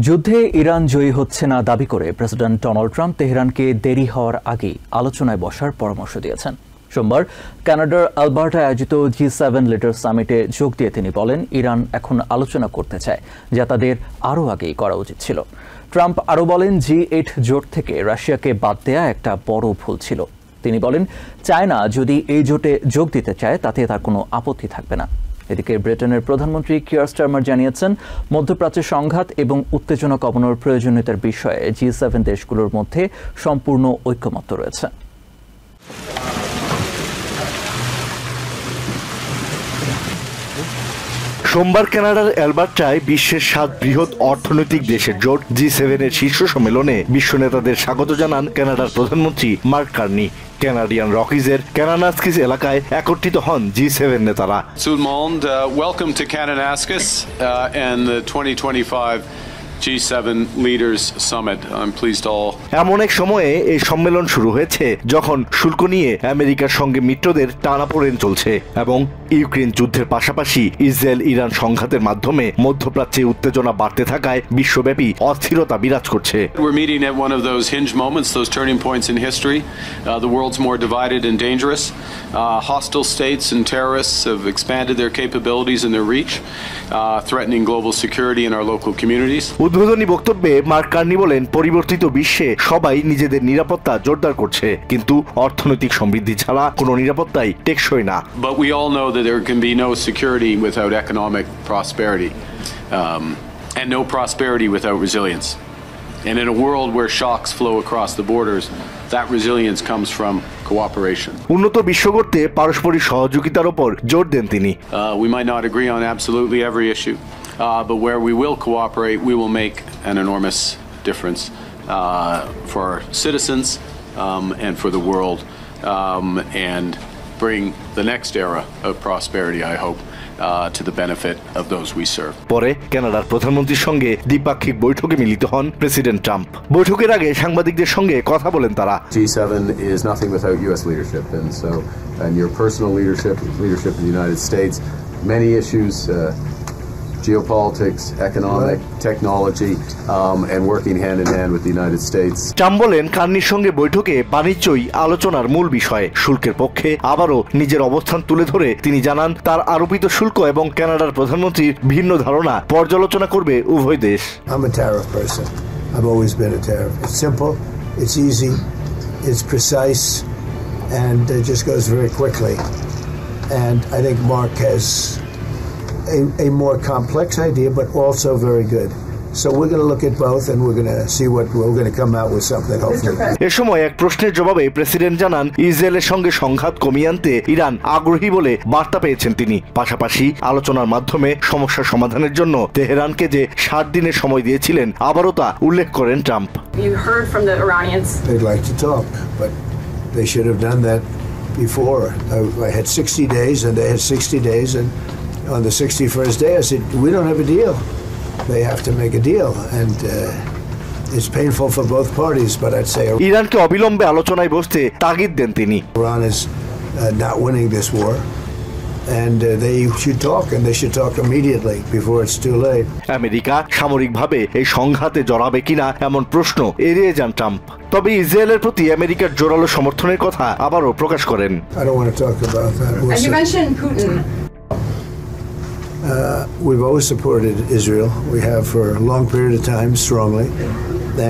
যুদ্ধে ইরান জয়ী হচ্ছে না দাবি করে প্রেসিডেন্ট ডোনাল্ড ট্রাম্প তেহরানকে দেরি হওয়ার আগেই আলোচনায় বসার পরামর্শ দিয়েছেন। সোমবার কানাডার আলবার্টায় আয়োজিত G7 লিডার সামিটে যোগ দিয়ে তিনি বলেন, ইরান এখন আলোচনা করতে চায়, যা তাদের আরও আগেই করা উচিত ছিল। ট্রাম্প আরও বলেন, G8 জোট থেকে রাশিয়াকে বাদ দেয়া একটা বড় ভুল ছিল। তিনি বলেন, চায়না যদি এই জোটে যোগ দিতে চায় তাতে তার কোনো আপত্তি থাকবে না। এদিকে ব্রিটেনের প্রধানমন্ত্রী কিয়ার স্টারমার জানিয়েছেন, মধ্যপ্রাচ্যের সংঘাত এবং উত্তেজনা কমানোর প্রয়োজনীয়তার বিষয়ে G7 দেশগুলোর মধ্যে সম্পূর্ণ ঐকমত্য রয়েছে। সোমবার কানাডার অ্যালবার্টায় বিশ্বের 7 বৃহৎ অর্থনৈতিক দেশের জোট G7 এর শীর্ষ সম্মেলনে বিশ্ব নেতাদের স্বাগত জানান কানাডার প্রধানমন্ত্রী মার্ক কার্নি। কানাডিয়ান রকিজের কানানাস্কিস এলাকায় একত্রিত হন G7 নেতারা। Tout le monde, welcome to Kananaskis and the 2025 G7 Leaders Summit. I'm pleased all. এমন এক সময়ে এই সম্মেলন শুরু হয়েছে যখন শুল্ক নিয়ে আমেরিকার সঙ্গে মিত্রদের টানাপোড়েন চলছে এবং ইউক্রেন যুদ্ধের পাশাপাশি ইসরায়েল ইরান সংঘাতের মাধ্যমে মধ্যপ্রাচ্যে উত্তেজনা বাড়তে থাকায় বিশ্বব্যাপী অস্থিরতা বিরাজ করছে। We're meeting at one of those hinge moments, those turning points in history. The world's more divided and dangerous. Hostile states and terrorists have expanded their capabilities and their reach, threatening global security in our local communities. উদ্বোধনী বক্তব্যে mark Carney বলেন, পরিবর্তিত বিশ্বে সবাই নিজেদের নিরাপত্তা জোরদার করছে, কিন্তু অর্থনৈতিক সমৃদ্ধি ছাড়া কোনো নিরাপত্তাই টেকসই না। But we all know that there can be no security without economic prosperity, and no prosperity without resilience. And in a world where shocks flow across the borders, that resilience comes from cooperation. উন্নত বিশ্ব গড়তে পারস্পরিক সহযোগিতার উপর জোর দেন তিনি। We might not agree on absolutely every issue, but where we will cooperate, we will make an enormous difference for our citizens and for the world, and bring the next era of prosperity, I hope, to the benefit of those we serve. পরে কানাডার প্রধানমন্ত্রীর সঙ্গে দ্বিপাক্ষিক বৈঠকে মিলিত হন president Trump. বৈঠকের আগে সাংবাদিকদের সঙ্গে কথা বলেন তারা। G7 is nothing without U.S. leadership, and your personal leadership of the United States, many issues, geopolitics, economic, technology, and working hand in hand with the United States. Trump বলেন, কার্নির সঙ্গে বৈঠকে বাণিজ্যই আলোচনার মূল বিষয়। শুল্কের পক্ষে আবারও নিজের অবস্থান তুলে ধরে তিনি জানান, তার আরোপিত শুল্ক এবং কানাডার প্রধানমন্ত্রীর ভিন্ন ধারণা পর্যালোচনা করবে উভয় দেশ। I'm a tariff person. I've always been a tariff. It's simple, it's easy, it's precise, and it just goes very quickly. And I think Mark has a more complex idea, but also very good. So we're going to look at both, and we're going to see what we're going to come out with something hopefully. এ সময় এক প্রশ্নের জবাবে president জানান, ইসরায়েলের সঙ্গে সংঘাত কমিয়ে আনতে ইরান আগ্রহী বলে বার্তা পেয়েছেন তিনি। পাশাপাশি আলোচনার মাধ্যমে সমস্যা সমাধানের জন্য তেহরানকে যে 7 দিনের সময় দিয়েছিলেন, আবারও তা উল্লেখ করেন Trump. You heard from the Iranians. They'd like to talk, but they should have done that before. I had 60 days, and they had 60 days, and on the 61st day, I said, we don't have a deal. They have to make a deal, and it's painful for both parties, but I'd say ইরানকে অবিলম্বে আলোচনায় বসতে তাগিদ দেন তিনি। Iran is not winning this war, and they should talk, and they should talk immediately before it's too late. America সামরিকভাবে এই সংঘাতে জড়াবে কিনা এমন প্রশ্ন এড়িয়ে যান ট্রাম্প। তবে ইসরায়েলের প্রতি আমেরিকার জোরালো সমর্থনের কথা আবারও প্রকাশ করেন। I don't want to talk about that. And you mentioned Putin. We've always supported Israel. We have for a long period of time, strongly,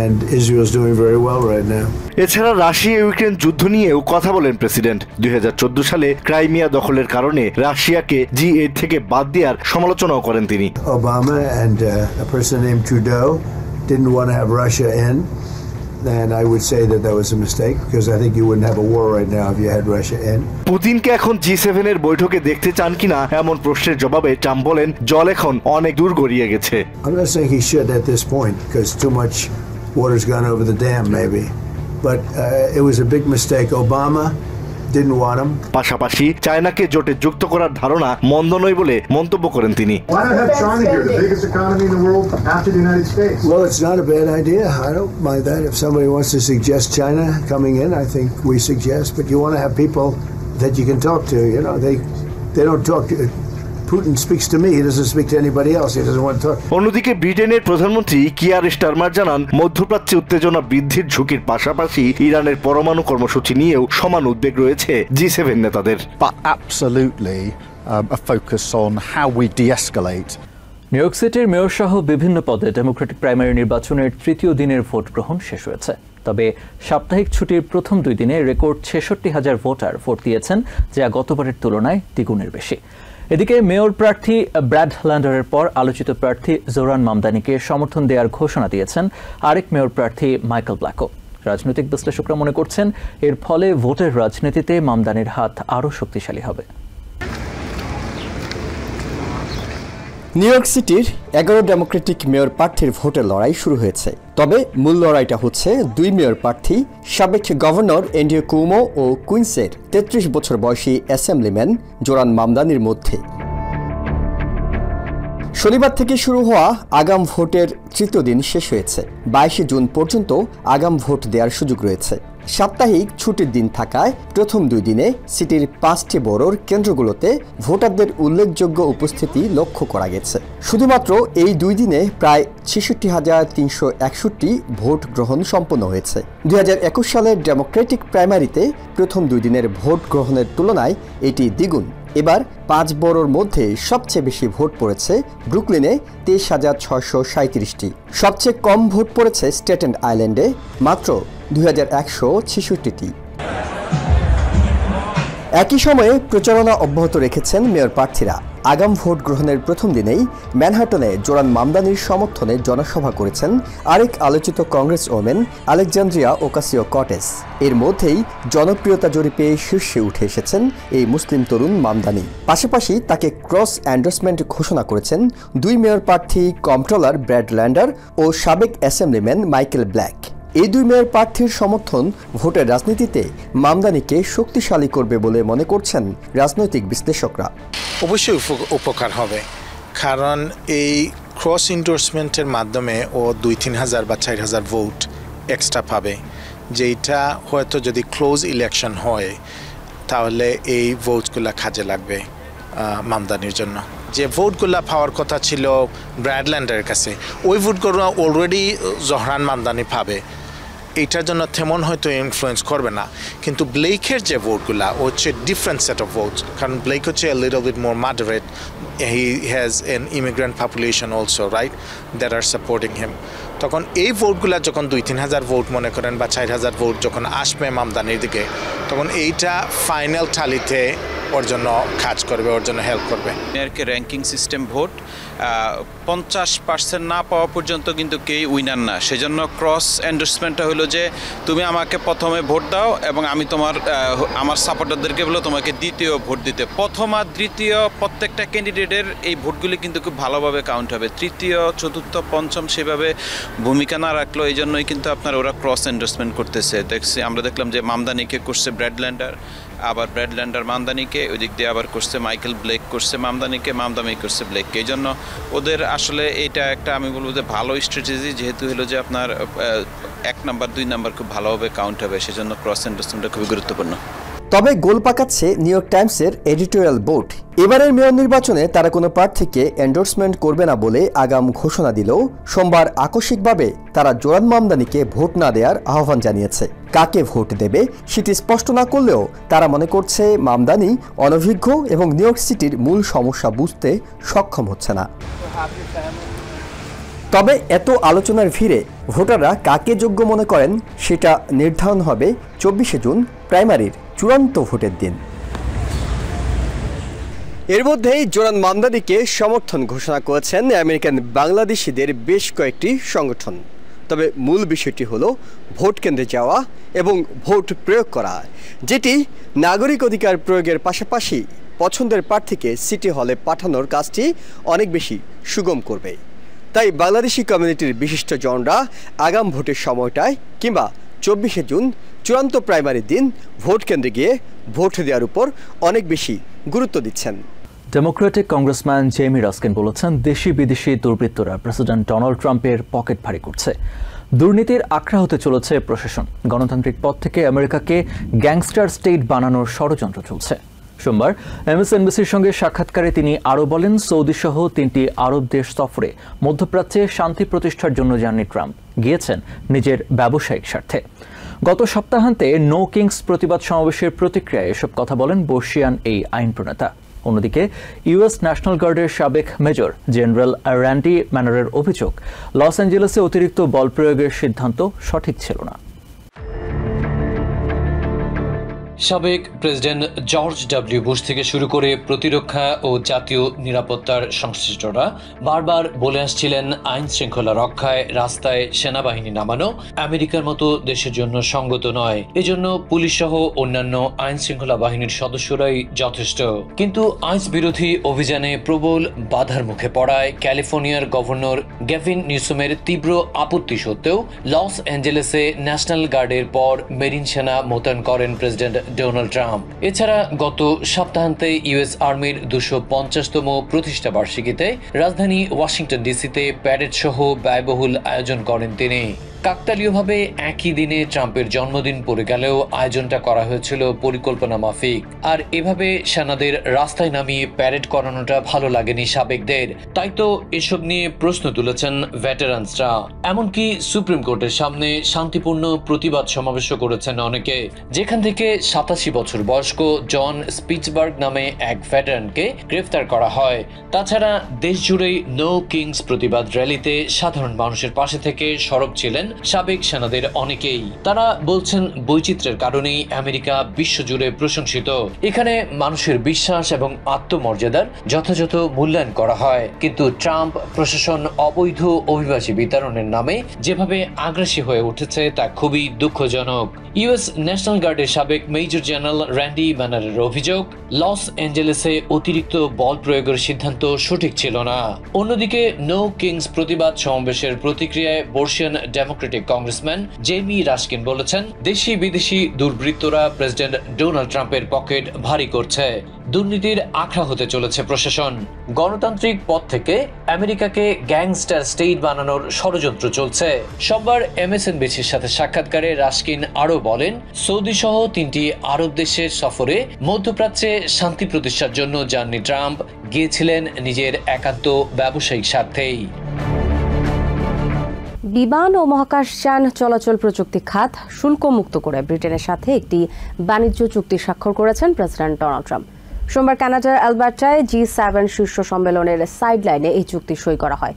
and Israel's doing very well right now. এছাড়া Russia Ukraine যুদ্ধ নিয়েও কথা বলেন president. 2014 সালে Crimea দখলের কারণে রাশিয়াকে G8 থেকে বাদ দেওয়ার সমালোচনাও করেন তিনি। Obama and a person named Trudeau didn't want to have Russia in, and I would say that was a mistake, because I think you wouldn't have a war right now if you had Russia in. পুতিনকে এখন G7 এর বৈঠকে দেখতে চান কিনা এমন প্রশ্নের জবাবে ট্রাম্প বলেন, জল এখন অনেক দূর গড়িয়ে গেছে। I'm not saying he should at this point, because too much water's gone over the dam maybe, but it was a big mistake. Obama didn't want him. পাশাপাশি চায়নাকে জোটে যুক্ত করার ধারণা মন্দ নয় বলে মন্তব্য করেন তিনি। Why not have China here, the biggest economy in the world after the United States? Well, it's not a bad idea. I don't mind that. If somebody wants to suggest China coming in, I think we suggest. But you want to have people that you can talk to. You know, they don't talk to Putin speaks to me. He doesn't speak to anybody else. He doesn't want to talk. অন্যদিকে ব্রিটেনের প্রধানমন্ত্রী Keir Starmer জানান মধ্যপ্রাচ্যে উত্তেজনা বৃদ্ধির ঝুঁকির পাশাপাশি ইরানের পরমাণু কর্মসূচি নিয়েও সমান উদ্বেগ রয়েছে G7 নেতাদের। But absolutely a focus on how we de-escalate. New York সিটির মেয়র সহ বিভিন্ন পদে ডেমোক্রেটিক প্রাইমারি নির্বাচনের তৃতীয় দিনের ভোট গ্রহণ শেষ হয়েছে। তবে সাপ্তাহিক ছুটির প্রথম 2 দিনে রেকর্ড 66,000 ভোটার ভোট দিয়েছেন, যা গতবারের তুলনায় দ্বিগুণের বেশি। এদিকে মেয়র প্রার্থী ব্র্যাড ল্যান্ডারের পর আলোচিত প্রার্থী জোরান মামদানিকে সমর্থন দেওয়ার ঘোষণা দিয়েছেন আরেক মেয়র প্রার্থী মাইকেল ব্ল্যাকো। রাজনৈতিক বিশ্লেষকরা মনে করছেন এর ফলে ভোটের রাজনীতিতে মামদানির হাত আরও শক্তিশালী হবে। নিউ ইয়র্ক সিটির 11 ডেমোক্রেটিক মেয়র প্রার্থীর ভোটের লড়াই শুরু হয়েছে। তবে মূল লড়াইটা হচ্ছে 2 মেয়র প্রার্থী সাবেক গভর্নর অ্যান্ড্রিউ কুওমো ও কুইন্সের 33 বছর বয়সী অ্যাসেম্বলিম্যান জোরান মামদানির মধ্যে। শনিবার থেকে শুরু হওয়া আগাম ভোটের তৃতীয় দিন শেষ হয়েছে। 22 জুন পর্যন্ত আগাম ভোট দেওয়ার সুযোগ রয়েছে। সাপ্তাহিক ছুটির দিন থাকায় প্রথম 2 দিনে সিটির 5টি বড়োর কেন্দ্রগুলোতে ভোটারদের উল্লেখযোগ্য উপস্থিতি লক্ষ্য করা গেছে। শুধুমাত্র এই 2 দিনে প্রায় 66,361 ভোট গ্রহণ সম্পন্ন হয়েছে। 2021 সালের ডেমোক্রেটিক প্রাইমারিতে প্রথম 2 দিনের ভোট গ্রহণের তুলনায় এটি দ্বিগুণ। এবার 5 বড়োর মধ্যে সবচেয়ে বেশি ভোট পড়েছে ব্রুকলিনে 23,637টি। সবচেয়ে কম ভোট পড়েছে স্ট্যাটেন আইল্যান্ডে মাত্র 2,166টি। একই সময়ে প্রচারণা অব্যাহত রেখেছেন মেয়র প্রার্থীরা। আগাম ভোট গ্রহণের প্রথম দিনেই ম্যানহাটনে জোরান মামদানির সমর্থনে জনসভা করেছেন আরেক আলোচিত কংগ্রেস ওমেন আলেকজান্দ্রিয়া ওকাসিও-কর্টেস। এর মধ্যেই জনপ্রিয়তা জরিপে শীর্ষে উঠে এসেছেন এই মুসলিম তরুণ মামদানি। পাশাপাশি তাকে ক্রস এন্ডোর্সমেন্ট ঘোষণা করেছেন 2 মেয়র প্রার্থী কম্পট্রোলার ব্র্যাড ল্যান্ডার ও সাবেক অ্যাসেম্বলিম্যান মাইকেল ব্ল্যাক। এই 2 মেয়র প্রার্থীর সমর্থন ভোটের রাজনীতিতে মামদানিকে শক্তিশালী করবে বলে মনে করছেন রাজনৈতিক বিশ্লেষকরা। অবশ্যই উপকার হবে, কারণ এই ক্রস এন্ডোর্সমেন্টের মাধ্যমে ও 2-3 হাজার বা 4 হাজার ভোট এক্সট্রা পাবে, যেটা হয়তো যদি ক্লোজ ইলেকশন হয় তাহলে এই ভোটগুলো কাজে লাগবে মামদানির জন্য। যে ভোটগুলো পাওয়ার কথা ছিল ব্র্যাড ল্যান্ডারের কাছে, ওই ভোটগুলো অলরেডি জোহরান মামদানি পাবে। এটার জন্য তেমন হয়তো ইনফ্লুয়েন্স করবে না, কিন্তু ব্লেকের যে ভোটগুলো হচ্ছে ডিফারেন্ট সেট অফ ভোটস, কারণ ব্লেক হচ্ছে a little bit more moderate. He has an immigrant population also, right, that are supporting him. তখন এই ভোটগুলো যখন 2-3 হাজার ভোট মনে করেন বা 4 হাজার ভোট যখন আসবে মামদানির দিকে, তখন এইটা ফাইনাল টালিতে ওর জন্য কাজ করবে, ওর জন্য হেল্প করবে। মেয়রকে র্যাঙ্কিং সিস্টেম ভোট 50% না পাওয়া পর্যন্ত কিন্তু কেউ উইনার না। সেজন্য ক্রস এন্ডোর্সমেন্টটা হলো যে তুমি আমাকে প্রথমে ভোট দাও এবং আমি আমার সাপোর্টারদেরকে বলো তোমাকে দ্বিতীয় ভোট দিতে। প্রথম আর দ্বিতীয় প্রত্যেকটা ক্যান্ডিডেটের এই ভোটগুলি কিন্তু খুব ভালোভাবে কাউন্ট হবে। তৃতীয়, চতুর্থ, পঞ্চম সেভাবে ভূমিকা না রাখলো, এই জন্যই কিন্তু আপনার ওরা ক্রস এন্ডোর্সমেন্ট করতেছে। আমরা দেখলাম যে মামদানিকে করছে ব্র্যাড ল্যান্ডার, আবার ব্র্যাড ল্যান্ডার মামদানিকে, ওই দিক দিয়ে আবার করছে মাইকেল ব্লেক করছে মামদানিকে, মামদানি করছে ব্লেককে। এই জন্য ওদের আসলে এটা একটা আমি বলবো যে ভালো স্ট্র্যাটেজি, যেহেতু হলো যে আপনার 1 নাম্বার 2 নাম্বার খুব ভালোভাবে কাউন্ট হবে, সেজন্য ক্রস এন্ডোর্সমেন্টটা খুবই গুরুত্বপূর্ণ। তবে গোল পাকাচ্ছে নিউ ইয়র্ক টাইমসের এডিটোরিয়াল বোর্ড। এবারের মেয়র নির্বাচনে তারা কোনো প্রার্থীকে এন্ডোর্সমেন্ট করবে না বলে আগাম ঘোষণা দিলেও সোমবার আকস্মিকভাবে তারা জোরান মামদানিকে ভোট না দেওয়ার আহ্বান জানিয়েছে। কাকে ভোট দেবে সেটি স্পষ্ট না করলেও তারা মনে করছে মামদানি অনভিজ্ঞ এবং নিউ ইয়র্ক সিটির মূল সমস্যা বুঝতে সক্ষম হচ্ছে না। তবে এত আলোচনার ভিড়ে ভোটাররা কাকে যোগ্য মনে করেন সেটা নির্ধারণ হবে 24 জুন প্রাইমারির চূড়ান্ত ভোটের দিন। এর মধ্যেই জোরান মামদানিকে সমর্থন ঘোষণা করেছেন আমেরিকান বাংলাদেশিদের বেশ কয়েকটি সংগঠন। তবে মূল বিষয়টি হলো ভোট কেন্দ্রে যাওয়া এবং ভোট প্রয়োগ করা, যেটি নাগরিক অধিকার প্রয়োগের পাশাপাশি পছন্দের প্রার্থীকে সিটি হলে পাঠানোর কাজটি অনেক বেশি সুগম করবে। তাই বাংলাদেশি কমিউনিটির বিশিষ্টজনরা আগাম ভোটের সময়টায় কিংবা 24 জুন চূড়ান্ত প্রাইমারি দিন ভোট কেন্দ্রে গিয়ে ভোট দেওয়ার উপর অনেক বেশি গুরুত্ব দিচ্ছেন। ডেমোক্রেটিক কংগ্রেসম্যান জেমি রাস্কিন বলেছেন, দেশি বিদেশি দুর্বৃত্তরা প্রেসিডেন্ট ডোনাল্ড ট্রাম্পের পকেট ভারী করছে। দুর্নীতির আখড়া হতে চলেছে প্রশাসন। গণতান্ত্রিক পথ থেকে আমেরিকাকে গ্যাংস্টার স্টেট বানানোর ষড়যন্ত্র চলছে। সোমবার এমএসএনবিসির সঙ্গে সাক্ষাৎকারে তিনি আরও বলেন, সৌদি সহ 3টি আরব দেশ সফরে মধ্যপ্রাচ্যে শান্তি প্রতিষ্ঠার জন্য যাননি ট্রাম্প, গিয়েছেন নিজের ব্যবসায়িক স্বার্থে। গত সপ্তাহান্তে নো কিংস প্রতিবাদ সমাবেশের প্রতিক্রিয়ায় এসব কথা বলেন বর্ষিয়ান এই আইন প্রণেতা। অন্যদিকে ইউএস ন্যাশনাল গার্ডের সাবেক মেজর জেনারেল র্যান্ডি ম্যানারের অভিযোগ, লস অ্যাঞ্জেলেসে অতিরিক্ত বল প্রয়োগের সিদ্ধান্ত সঠিক ছিল না। সাবেক প্রেসিডেন্ট জর্জ ডব্লিউ বুশ থেকে শুরু করে প্রতিরক্ষা ও জাতীয় নিরাপত্তার সংশ্লিষ্টরা বারবার বলে আসছিলেন, আইন শৃঙ্খলা রক্ষায় রাস্তায় সেনাবাহিনী নামানো আমেরিকার মতো দেশের জন্য সঙ্গত নয়। এজন্য পুলিশ সহ অন্যান্য আইন শৃঙ্খলা বাহিনীর সদস্যরাই যথেষ্ট। কিন্তু আইস বিরোধী অভিযানে প্রবল বাধার মুখে পড়ায় ক্যালিফোর্নিয়ার গভর্নর গ্যাভিন নিউসমের তীব্র আপত্তি সত্ত্বেও লস অ্যাঞ্জেলেসে ন্যাশনাল গার্ডের পর মেরিন সেনা মোতায়েন করেন প্রেসিডেন্ট ডোনাল্ড ট্রাম্প। এছাড়া গত সপ্তাহান্তে ইউএস আর্মির 250তম প্রতিষ্ঠা বার্ষিকীতে রাজধানী ওয়াশিংটন ডিসিতে প্যারেড সহ ব্যয়বহুল আয়োজন করেন তিনি। কাকতালীয়ভাবে একই দিনে ট্রাম্পের জন্মদিন পড়ে গেলেও আয়োজনটা করা হয়েছিল পরিকল্পনা মাফিক। আর এভাবে সেনাদের রাস্তায় নামিয়ে প্যারেড করানোটা ভালো লাগেনি সাবেকদের, তাই তো এসব নিয়ে প্রশ্ন তুলেছেন ভেটারানসরা। এমনকি সুপ্রিম কোর্টের সামনে শান্তিপূর্ণ প্রতিবাদ সমাবেশও করেছেন অনেকে, যেখান থেকে 87 বছর বয়স্ক জন স্পিটসবার্গ নামে এক ভেটারানকে গ্রেফতার করা হয়। তাছাড়া দেশ জুড়েই নো কিংস প্রতিবাদ র্যালিতে সাধারণ মানুষের পাশে থেকে সরব ছিলেন সাবেক সেনাদের অনেকেই। তারা বলছেন, বৈচিত্র্যের কারণেই আমেরিকা বিশ্বজুড়ে প্রশংসিত। এখানে মানুষের বিশ্বাস এবং আত্মমর্যাদার যথাযথ মূল্যায়ন করা হয়। কিন্তু ট্রাম্প প্রশাসন অবৈধ অভিবাসী বিতরণের নামে যেভাবে আগ্রাসী হয়ে উঠেছে তা খুবই দুঃখজনক। ইউএস ন্যাশনাল গার্ডের সাবেক মেজর জেনারেল র্যান্ডি ম্যানারের অভিযোগ, লস অ্যাঞ্জেলেসে অতিরিক্ত বল প্রয়োগের সিদ্ধান্ত সঠিক ছিল না। অন্যদিকে নো কিংস প্রতিবাদ সমাবেশের প্রতিক্রিয়ায় বর্ষিয়ান ডেমোক্রেটিক কংগ্রেসম্যান জেমি রাস্কিন বলেছেন, দেশি বিদেশি দুর্বৃত্তরা প্রেসিডেন্ট ডোনাল্ড ট্রাম্পের পকেট ভারী করছে। দুর্নীতির আখড়া হতে চলেছে প্রশাসন। গণতান্ত্রিক পথ থেকে আমেরিকাকে গ্যাংস্টার স্টেট বানানোর ষড়যন্ত্র চলছে। সোমবার এমএসএনবিসির সাথে সাক্ষাৎকারে রাস্কিন আরও বলেন, সৌদি সহ 3টি আরব দেশের সফরে মধ্যপ্রাচ্যে শান্তি প্রতিষ্ঠার জন্য যাননি ট্রাম্প, গিয়েছিলেন নিজের একান্ত ব্যবসায়িক স্বার্থেই। বিমান ও মহাকাশযান চলাচল প্রযুক্তি খাত শুল্কমুক্ত করে ব্রিটেনের সাথে একটি বাণিজ্য চুক্তি স্বাক্ষর করেছেন প্রেসিডেন্ট ডোনাল্ড ট্রাম্প। সোমবার কানাডার অ্যালবার্টায় G7 শীর্ষ সম্মেলনের সাইডলাইনে এই চুক্তি সই করা হয়।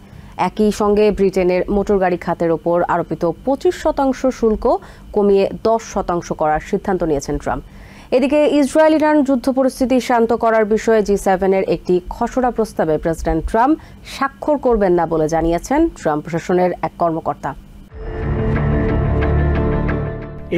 একই সঙ্গে ব্রিটেনের মোটরগাড়ি খাতের ওপর আরোপিত 25% শুল্ক কমিয়ে 10% করার সিদ্ধান্ত নিয়েছেন ট্রাম্প। এদিকে ইসরায়েল ইরান যুদ্ধ পরিস্থিতি শান্ত করার বিষয়ে G7-এর একটি খসড়া প্রস্তাবে প্রেসিডেন্ট ট্রাম্প স্বাক্ষর করবেন না বলে জানিয়েছেন ট্রাম্প প্রশাসনের এক কর্মকর্তা।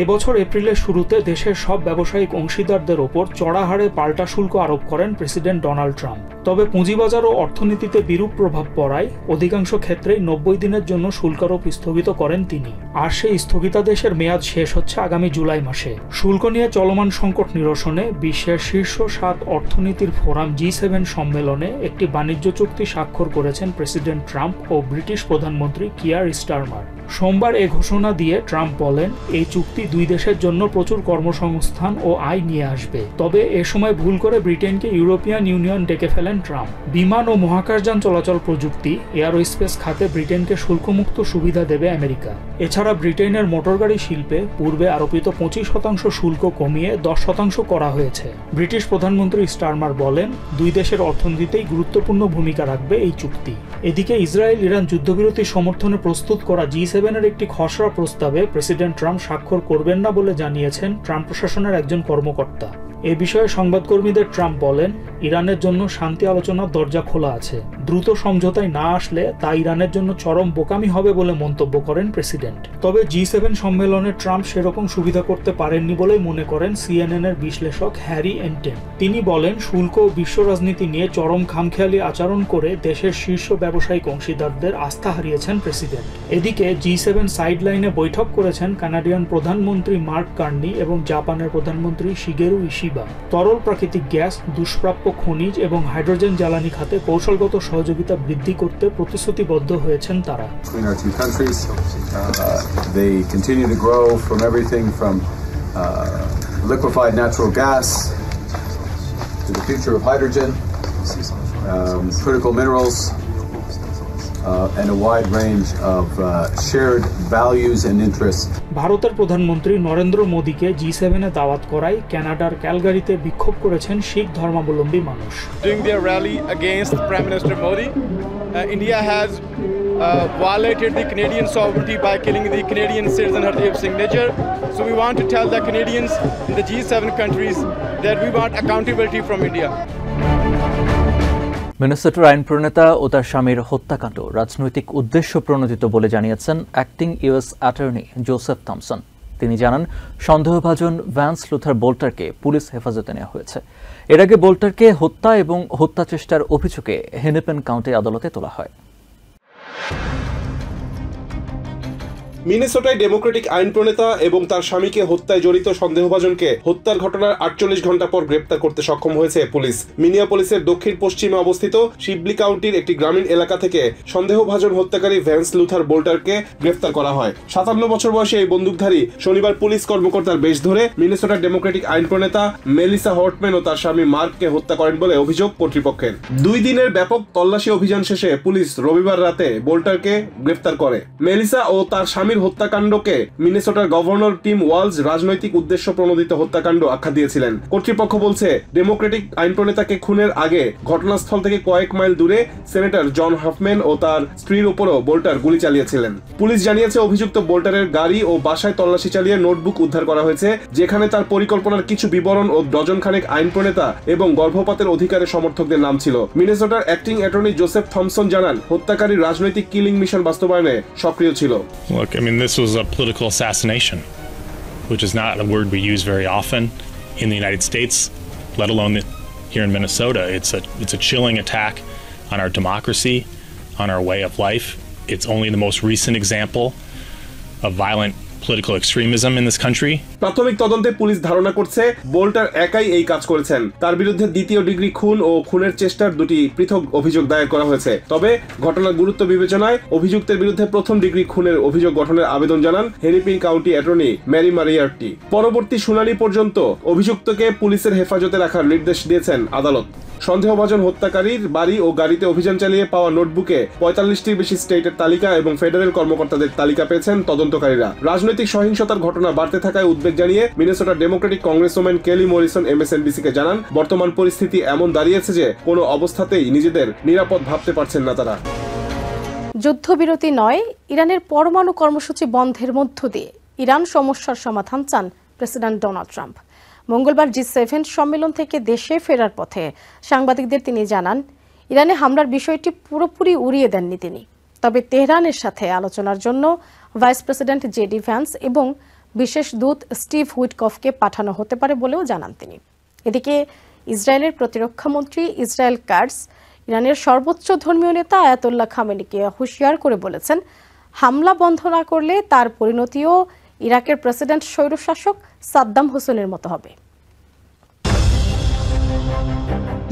এবছর এপ্রিলের শুরুতে দেশের সব ব্যবসায়িক অংশীদারদের ওপর চড়া হারে পাল্টা শুল্ক আরোপ করেন প্রেসিডেন্ট ডোনাল্ড ট্রাম্প। তবে পুঁজিবাজার ও অর্থনীতিতে বিরূপ প্রভাব পড়ায় অধিকাংশ ক্ষেত্রেই 90 দিনের জন্য শুল্ক আরোপ স্থগিত করেন তিনি। আর সেই স্থগিতাদেশের মেয়াদ শেষ হচ্ছে আগামী জুলাই মাসে। শুল্ক নিয়ে চলমান সংকট নিরসনে বিশ্বের শীর্ষ 7 অর্থনীতির ফোরাম G7 সম্মেলনে একটি বাণিজ্য চুক্তি স্বাক্ষর করেছেন প্রেসিডেন্ট ট্রাম্প ও ব্রিটিশ প্রধানমন্ত্রী কিয়ার স্টারমার। সোমবার এ ঘোষণা দিয়ে ট্রাম্প বলেন, এই চুক্তি দুই দেশের জন্য প্রচুর কর্মসংস্থান ও আয় নিয়ে আসবে। তবে এ সময় ভুল করে ব্রিটেনকে ইউরোপিয়ান ইউনিয়ন ডেকে ফেলেন ট্রাম্প। বিমান ও মহাকাশযান চলাচল প্রযুক্তি এয়ারোস্পেস খাতে ব্রিটেনকে শুল্কমুক্ত সুবিধা দেবে আমেরিকা। এছাড়া ব্রিটেনের মোটরগাড়ি শিল্পে পূর্বে আরোপিত 25% শুল্ক কমিয়ে 10% করা হয়েছে। ব্রিটিশ প্রধানমন্ত্রী স্টারমার বলেন, দুই দেশের অর্থনীতিতেই গুরুত্বপূর্ণ ভূমিকা রাখবে এই চুক্তি। এদিকে ইসরায়েল ইরান যুদ্ধবিরতি সমর্থনে প্রস্তুত করা G7-এর একটি খসড়া প্রস্তাবে প্রেসিডেন্ট ট্রাম্প স্বাক্ষর করবেন না বলে জানিয়েছেন ট্রাম্প প্রশাসনের একজন কর্মকর্তা। এ বিষয়ে সংবাদকর্মীদের ট্রাম্প বলেন, ইরানের জন্য শান্তি আলোচনার দরজা খোলা আছে। দ্রুত সমঝোতায় না আসলে তা ইরানের জন্য চরম বোকামি হবে বলে মন্তব্য করেন প্রেসিডেন্ট। তবে G7 সম্মেলনে ট্রাম্প সেরকম সুবিধা করতে পারেননি বলেই মনে করেন CNN-এর বিশ্লেষক হ্যারি এন্টেন। তিনি বলেন, শুল্ক ও বিশ্ব রাজনীতি নিয়ে চরম খামখেয়ালি আচরণ করে দেশের শীর্ষ ব্যবসায়িক অংশীদারদের আস্থা হারিয়েছেন প্রেসিডেন্ট। এদিকে G7 সাইডলাইনে বৈঠক করেছেন কানাডিয়ান প্রধানমন্ত্রী মার্ক কার্নি এবং জাপানের প্রধানমন্ত্রী শিগেরু ইশিবা। তরল প্রাকৃতিক গ্যাস, দুষ্প্রাপ্য খনিজ এবং হাইড্রোজেন জ্বালানি খাতে কৌশলগত সহযোগিতা বৃদ্ধি করতে প্রতিশ্রুতিবদ্ধ হয়েছেন তারা। They continue to grow from everything from liquefied natural gas to the future of hydrogen, critical minerals, and a wide range of shared values and interests. ভারতের প্রধানমন্ত্রী নরেন্দ্র মোদীকে G7 এ দাওয়াত করায় কানাডার ক্যালগারিতে বিক্ষোভ করেছেন শিখ ধর্মাবলম্বী মানুষ। During their rally against Prime Minister Modi, India has violated the Canadian sovereignty by killing the Canadian citizen Hardeep Singh Nijjar. So we want to tell the Canadians in the G7 countries that we want accountability from India. মিনেসোটার আইন প্রণেতা ও তার স্বামীর হত্যাকাণ্ড রাজনৈতিক উদ্দেশ্য প্রণোদিত বলে জানিয়েছেন acting US attorney Joseph Thomson. তিনি জানান, সন্দেহভাজন ভ্যান্স লুথার বোল্টারকে পুলিশ হেফাজতে নেওয়া হয়েছে। এর আগে বোল্টারকে হত্যা এবং হত্যা চেষ্টার অভিযোগে হেনেপেন কাউন্টি আদালতে তোলা হয়। মিনেসোটায় ডেমোক্রেটিক আইন প্রণেতা এবং তার স্বামীকে হত্যায় জড়িত সন্দেহভাজনকে হত্যার ঘটনার 48 ঘন্টা পর গ্রেপ্তার করতে সক্ষম হয়েছে পুলিশ। মিনিয়াপলিসের দক্ষিণ পশ্চিমে অবস্থিত শিবলি কাউন্টির একটি গ্রামীণ এলাকা থেকে সন্দেহভাজন হত্যাকারী ভ্যান্স লুথার বোল্টারকে গ্রেপ্তার করা হয়। 57 বছর বয়সী এই বন্দুকধারী শনিবার পুলিশ কর্মকর্তার বেশ ধরে মিনেসোটার ডেমোক্রেটিক আইন প্রণেতা মেলিসা হর্টম্যান ও তার স্বামী মার্ককে হত্যা করেন বলে অভিযোগ কর্তৃপক্ষের। 2 দিনের ব্যাপক তল্লাশি অভিযান শেষে পুলিশ রবিবার রাতে বোল্টারকে গ্রেপ্তার করে। মেলিসা ও তার স্বামী হত্যাকাণ্ডকে মিনেসোটার গভর্নর টিম ওয়ালস রাজনৈতিক উদ্দেশ্য প্রণোদিত হত্যাকাণ্ড আখ্যা দিয়েছিলেন। কর্তৃপক্ষ বলছে, ডেমোক্রেটিক আইন প্রণেতাকে খুনের আগে ঘটনাস্থল থেকে কয়েক মাইল দূরে সেনেটর জন হাফম্যান ও তার স্ত্রীর উপরও বোল্টার গুলি চালিয়েছিলেন। পুলিশ জানিয়েছে, অভিযুক্ত বোল্টারের গাড়ি ও বাসায় তল্লাশি চালিয়ে নোটবুক উদ্ধার করা হয়েছে, যেখানে তার পরিকল্পনার কিছু বিবরণ ও ডজনখানেক আইন প্রণেতা এবং গর্ভপাতের অধিকারের সমর্থকদের নাম ছিল। মিনেসোটার অ্যাক্টিং অ্যাটর্নি জোসেফ থমসন জানান, হত্যাকারী রাজনৈতিক কিলিং মিশন বাস্তবায়নে সক্রিয় ছিল। This was a political assassination, which is not a word we use very often in the United States, let alone here in Minnesota. It's a chilling attack on our democracy, on our way of life. It's only the most recent example of violent political extremism in this country. প্রাথমিক তদন্তে police ধারণা করছে বোল্টার একাই এই কাজ করেছেন। তার বিরুদ্ধে দ্বিতীয় ডিগ্রি খুন ও খুনের চেষ্টার 2টি পৃথক অভিযোগ দায়ের করা হয়েছে। তবে ঘটনার গুরুত্ব বিবেচনায় অভিযুক্তের বিরুদ্ধে প্রথম ডিগ্রি খুনের অভিযোগ গঠনের আবেদন জানান হেনিপিন কাউন্টি অ্যাটর্নি ম্যারি মারিয়ার্টি। পরবর্তী শুনানি পর্যন্ত অভিযুক্তকে পুলিশের হেফাজতে রাখার নির্দেশ দিয়েছেন আদালত। সন্দেহভাজন হত্যাকারীর বাড়ি ও গাড়িতে অভিযান চালিয়ে পাওয়া নোটবুকে 45টির বেশি স্টেটের তালিকা এবং ফেডারেল কর্মকর্তাদের তালিকা পেয়েছেন তদন্তকারীরা। রাজনৈতিক সহিংসতার ঘটনা বাড়তে থাকায় উদ্বেগ জানিয়ে মিনেসোটা ডেমোক্রেটিক কংগ্রেসম্যান কেলি মরিসন MSNBC-কে জানান, বর্তমান পরিস্থিতি এমন দাঁড়িয়েছে যে কোনো অবস্থাতেই নিজেদের নিরাপদ ভাবতে পারছেন না তারা। যুদ্ধবিরতি নয়, ইরানের পরমাণু কর্মসূচি বন্ধের মধ্য দিয়ে ইরান সমস্যার সমাধান চান প্রেসিডেন্ট ডোনাল্ড ট্রাম্প। মঙ্গলবার G7 সম্মেলন থেকে দেশে ফেরার পথে সাংবাদিকদের তিনি জানান, ইরানে হামলার বিষয়টি পুরোপুরি উড়িয়ে দেননি তিনি। তবে তেহরানের সাথে আলোচনার জন্য ভাইস প্রেসিডেন্ট JD ভ্যান্স এবং বিশেষ দূত স্টিভ হুইটকফকে পাঠানো হতে পারে বলেও জানান তিনি। এদিকে ইসরায়েলের প্রতিরক্ষা মন্ত্রী ইসরায়েল কাটজ ইরানের সর্বোচ্চ ধর্মীয় নেতা আয়াতুল্লাহ খামেনিকে হুঁশিয়ার করে বলেছেন, হামলা বন্ধ না করলে তার পরিণতিও ইরাকের প্রেসিডেন্ট স্বৈরশাসক সাদ্দাম হোসেনের মতো হবে।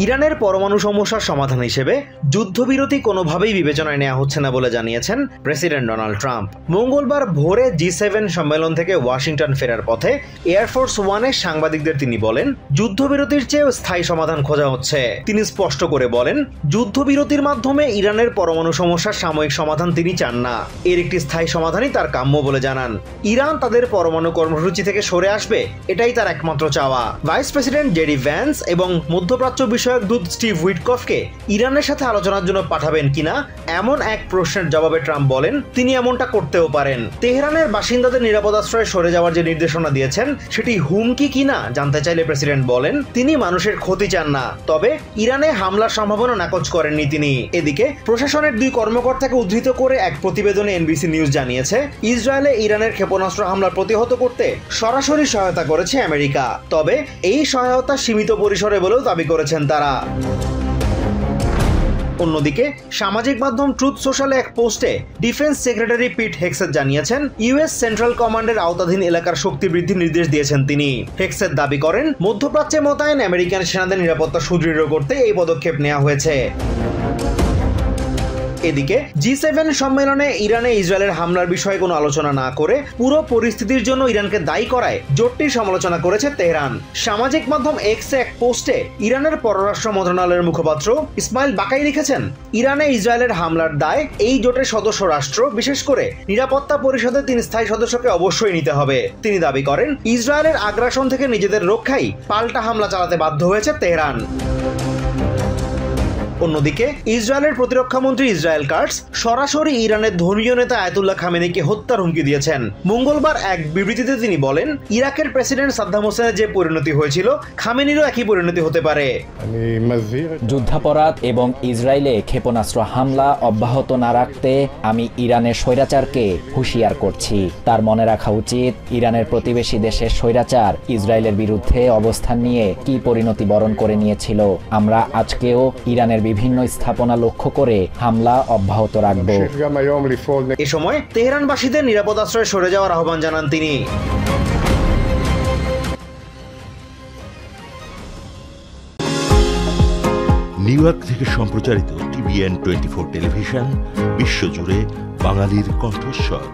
ইরানের পরমাণু সমস্যার সমাধান হিসেবে যুদ্ধবিরতি কোনোভাবেই বিবেচনায় নেওয়া হচ্ছে না বলে জানিয়েছেন প্রেসিডেন্ট ডোনাল্ড ট্রাম্প। মঙ্গলবার ভোরে G7 সম্মেলন থেকে ওয়াশিংটন ফেরার পথে এয়ারফোর্স ওয়ানে সাংবাদিকদের তিনি বলেন, যুদ্ধবিরতির চেয়েও স্থায়ী সমাধান খোঁজা হচ্ছে। তিনি স্পষ্ট করে বলেন, যুদ্ধবিরতির মাধ্যমে ইরানের পরমাণু সমস্যার সাময়িক সমাধান তিনি চান না, এর একটি স্থায়ী সমাধানই তার কাম্য বলে জানান। ইরান তাদের পরমাণু কর্মসূচি থেকে সরে আসবে, এটাই তার একমাত্র চাওয়া। ভাইস প্রেসিডেন্ট JD ভ্যান্স এবং মধ্যপ্রাচ্য বিষয়ক দূত স্টিভ হুইটকফকে ইরানের সাথে আলোচনার জন্য পাঠাবেন কিনা এমন এক প্রশ্নের জবাবে ট্রাম্প বলেন, তিনি এমনটা করতেও পারেন। তেহরানের বাসিন্দাদের নিরাপদ আশ্রয়ে সরে যাওয়ার যে নির্দেশনা দিয়েছেন সেটি হুমকি কিনা জানতে চাইলে প্রেসিডেন্ট বলেন, তিনি মানুষের ক্ষতি চান না, তবে ইরানে হামলার সম্ভাবনা নাকচ করেননি তিনি। এদিকে প্রশাসনের 2 কর্মকর্তাকে উদ্ধৃত করে এক প্রতিবেদনে NBC নিউজ জানিয়েছে, ইসরায়েলে ইরানের ক্ষেপণাস্ত্র হামলা প্রতিহত করতে সরাসরি সহায়তা করেছে আমেরিকা, তবে এই সহায়তা সীমিত পরিসরে বলেও দাবি করেছেন তারা। অন্যদিকে সামাজিক মাধ্যম ট্রুথ সোশ্যালে এক পোস্টে ডিফেন্স সেক্রেটারি পিট হেক্সেট জানিয়েছেন, US সেন্ট্রাল কমান্ডের আওতাধীন এলাকার শক্তি বৃদ্ধির নির্দেশ দিয়েছেন তিনি। হেক্সেট দাবি করেন, মধ্যপ্রাচ্যে মোতায়েন আমেরিকান সেনাদের নিরাপত্তা সুদৃঢ় করতে এই পদক্ষেপ নেওয়া হয়েছে। এদিকে G7 সম্মেলনে ইরানে ইসরায়েলের হামলার বিষয়ে কোনো আলোচনা না করে পুরো পরিস্থিতির জন্য ইরানকে দায়ী করায় জোটটির সমালোচনা করেছে তেহরান। সামাজিক মাধ্যম এক্সে এক পোস্টে ইরানের পররাষ্ট্র মন্ত্রণালয়ের মুখপাত্র ইসমাইল বাকাই লিখেছেন, ইরানে ইসরায়েলের হামলার দায় এই জোটের সদস্য রাষ্ট্র, বিশেষ করে নিরাপত্তা পরিষদের 3 স্থায়ী সদস্যকে অবশ্যই নিতে হবে। তিনি দাবি করেন, ইসরায়েলের আগ্রাসন থেকে নিজেদের রক্ষায় পাল্টা হামলা চালাতে বাধ্য হয়েছে তেহরান। অন্যদিকে ইসরায়েলের প্রতিরক্ষা মন্ত্রী ইসরায়েল কাটস সরাসরি ইরানের ধর্মীয় নেতা আয়াতুল্লাহ খামেনিকে হত্যার হুমকি দিয়েছেন। মঙ্গলবার এক বিবৃতিতে তিনি বলেন, ইরাকের প্রেসিডেন্ট সাদ্দাম হোসেনের যে পরিণতি হয়েছিল, খামেনিরও একই পরিণতি হতে পারে। যুদ্ধাপরাধ এবং ইসরায়েলে ক্ষেপণাস্ত্র হামলা অব্যাহত না রাখতে আমি ইরানের স্বৈরাচারকে হুঁশিয়ার করছি। তার মনে রাখা উচিত, ইরানের প্রতিবেশী দেশের স্বৈরাচার ইসরায়েলের বিরুদ্ধে অবস্থান নিয়ে কি পরিণতি বরণ করে নিয়েছিল। আমরা আজকেও ইরানের বিভিন্ন স্থাপনা লক্ষ্য করে হামলা অব্যাহত রাখব। এ সময় তেহরানবাসীদের নিরাপদ আশ্রয়ে সরে যাওয়ার আহ্বান জানান তিনি। নিউ ইয়র্ক থেকে সম্প্রচারিত TVN 24 টেলিভিশন বিশ্বজুড়ে বাঙালির কণ্ঠস্বর।